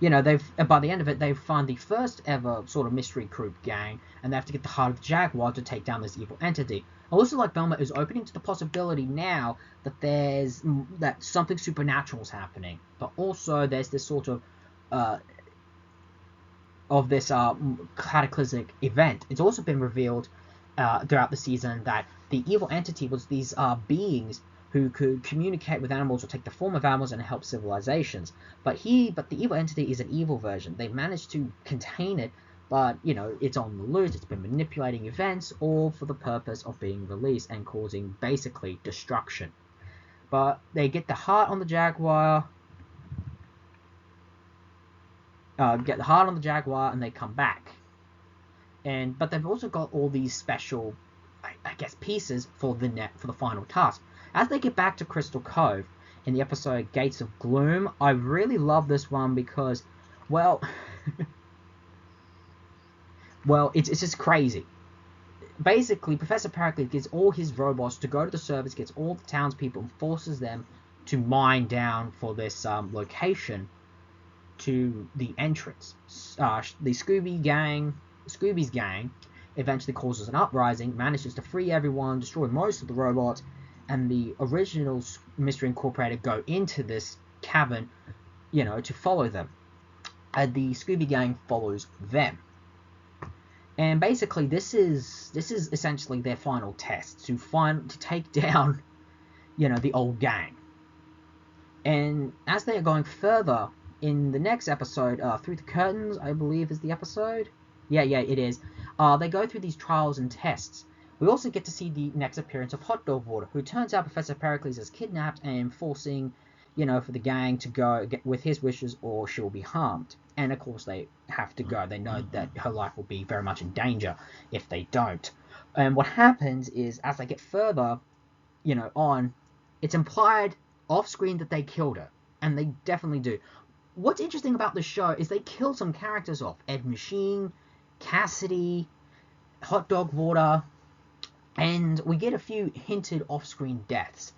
by the end of it, they've found the first ever sort of mystery group gang, and they have to get the heart of the Jaguar to take down this evil entity. I also like Velma is opening to the possibility now that something supernatural is happening, but also there's this sort of this cataclysmic event. It's also been revealed throughout the season that the evil entity was these beings who could communicate with animals or take the form of animals and help civilizations. But the evil entity is an evil version. They've managed to contain it, but, it's on the loose. It's been manipulating events, all for the purpose of being released and causing, basically, destruction. But they get the heart on the Jaguar, and they come back. But they've also got all these special, I guess, pieces for the final task. As they get back to Crystal Cove in the episode Gates of Gloom, I really love this one because, well, it's just crazy. Basically, Professor Pericles gets all his robots to go to the surface, gets all the townspeople, and forces them to mine down for this location to the entrance. The Scooby's gang, eventually causes an uprising, manages to free everyone, destroy most of the robots, and the original Mystery Incorporated go into this cavern, to follow them. And the Scooby gang follows them. And basically, this is essentially their final test to take down, the old gang. And as they are going further in the next episode, Through the Curtains, I believe is the episode. Yeah, it is. They go through these trials and tests. We also get to see the next appearance of Hot Dog Water, who turns out Professor Pericles is kidnapped and forcing, for the gang to go with his wishes or she'll be harmed. And of course they have to go. They know that her life will be very much in danger if they don't. And what happens is, as they get further, on, it's implied off-screen that they killed her. And they definitely do. What's interesting about this show is they kill some characters off. Ed Machine, Cassidy, Hot Dog Water, and we get a few hinted off-screen deaths.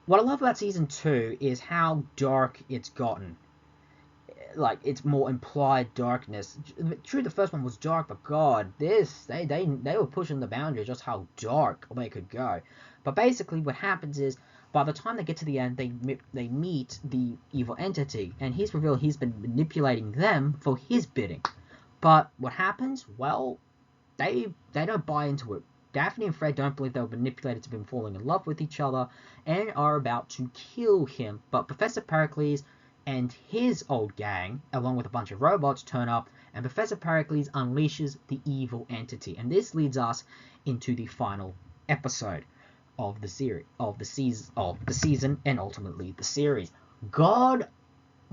What I love about Season 2 is how dark it's gotten. Like, it's more implied darkness. True, the first one was dark, but God, they were pushing the boundary just how dark they could go. But basically what happens is, by the time they get to the end, they meet the evil entity, and he's revealed he's been manipulating them for his bidding. But what happens? Well, they don't buy into it. Daphne and Fred don't believe they were manipulated to be falling in love with each other and are about to kill him. But Professor Pericles and his old gang, along with a bunch of robots, turn up, and Professor Pericles unleashes the evil entity. And this leads us into the final episode of the season, and ultimately the series. God,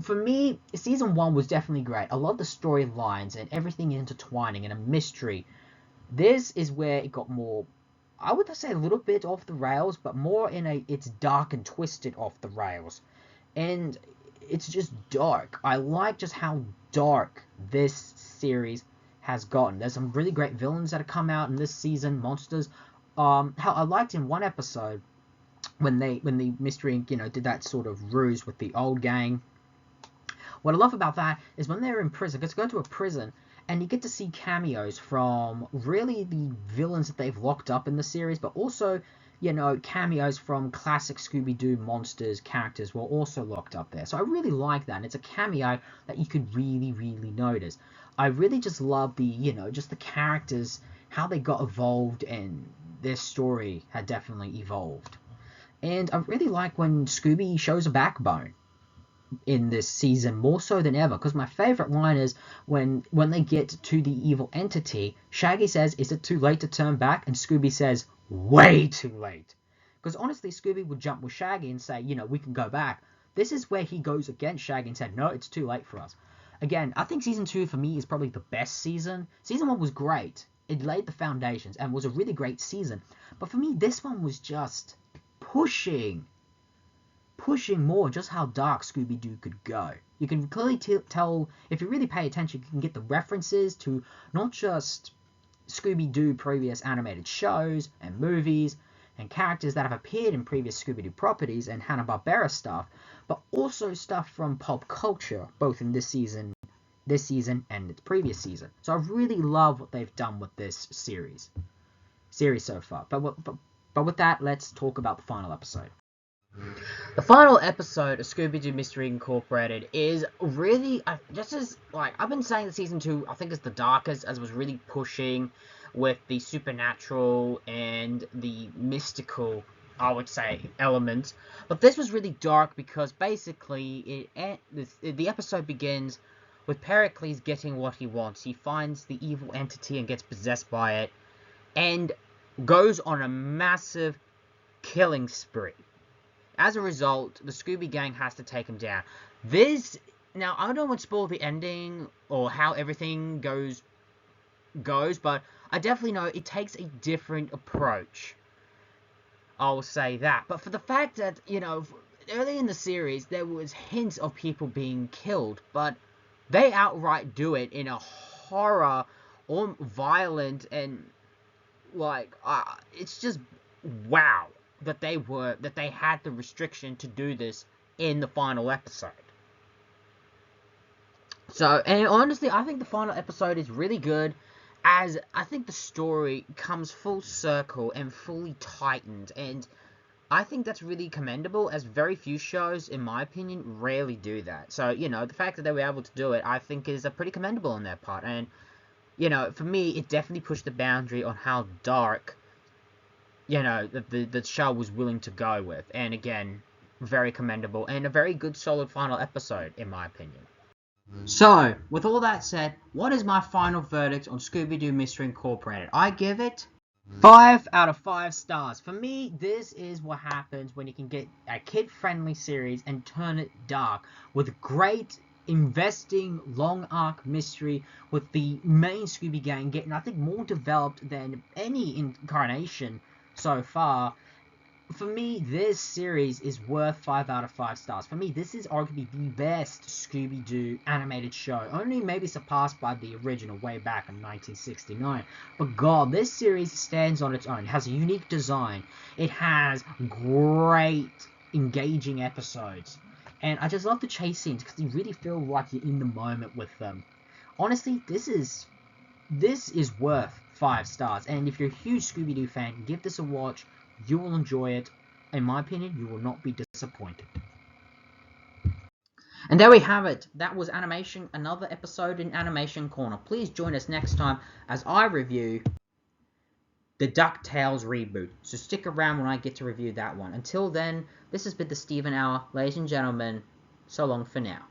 for me, Season 1 was definitely great. I love the storylines and everything intertwining and a mystery. This is where it got more, I would say, a little bit off the rails, but more in it's dark and twisted off the rails. And it's just dark. I like just how dark this series has gotten. There's some really great villains that have come out in this season, monsters. How I liked in one episode when the mystery, did that sort of ruse with the old gang. What I love about that is when they're in prison, because they go to a prison, and you get to see cameos from really the villains that they've locked up in the series, but also you know, cameos from classic Scooby-Doo monsters characters were also locked up there. So I really like that. And it's a cameo that you could really, really notice. I really just love the, you know, just the characters, how they got evolved, and their story had definitely evolved. And I really like when Scooby shows a backbone in this season more so than ever, because my favorite line is when they get to the evil entity, Shaggy says, "Is it too late to turn back?" And Scooby says, "Way too late." Because honestly, Scooby would jump with Shaggy and say, you know, "We can go back." This is where he goes against Shaggy and said, "No, it's too late for us." Again, I think season 2 for me is probably the best season. Season 1 was great. It laid the foundations and was a really great season. But for me, this one was just pushing more just how dark Scooby-Doo could go. You can clearly tell, if you really pay attention, you can get the references to not just Scooby-Doo previous animated shows and movies and characters that have appeared in previous Scooby-Doo properties and Hanna-Barbera stuff, but also stuff from pop culture, both in this season and its previous season. So I really love what they've done with this series so far. But with that, let's talk about the final episode. The final episode of Scooby-Doo Mystery Incorporated is really, just as, like, I've been saying that season 2, I think, is the darkest, as it was really pushing with the supernatural and the mystical, I would say, elements. But this was really dark because basically the episode begins with Pericles getting what he wants. He finds the evil entity and gets possessed by it and goes on a massive killing spree. As a result, the Scooby Gang has to take him down. Now, I don't want to spoil the ending or how everything goes, but I definitely know it takes a different approach. I'll say that. But for the fact that, you know, early in the series, there was hints of people being killed, but they outright do it in a horror or violent and, like, it's just wow that they had the restriction to do this in the final episode. So, and honestly, I think the final episode is really good, as I think the story comes full circle and fully tightened, and I think that's really commendable, as very few shows, in my opinion, rarely do that. So, you know, the fact that they were able to do it, I think, is pretty commendable on their part. And, you know, for me, it definitely pushed the boundary on how dark, you know, the show was willing to go with. And again, very commendable and a very good solid final episode, in my opinion. So, with all that said, what is my final verdict on Scooby-Doo Mystery Incorporated? I give it 5 out of 5 stars. For me, this is what happens when you can get a kid-friendly series and turn it dark with great investing long arc mystery, with the main Scooby Gang getting, I think, more developed than any incarnation so far. For me, this series is worth 5 out of 5 stars. For me, this is arguably the best Scooby-Doo animated show, only maybe surpassed by the original way back in 1969. But god, this series stands on its own. It has a unique design. It has great, engaging episodes. And I just love the chase scenes because you really feel like you're in the moment with them. Honestly, this is worth 5 stars. And if you're a huge Scooby-Doo fan, give this a watch. You will enjoy it. In my opinion, you will not be disappointed. And there we have it. That was another episode in Animation Corner. Please join us next time as I review the DuckTales reboot. So stick around when I get to review that one. Until then, this has been the Steven Hour. Ladies and gentlemen, so long for now.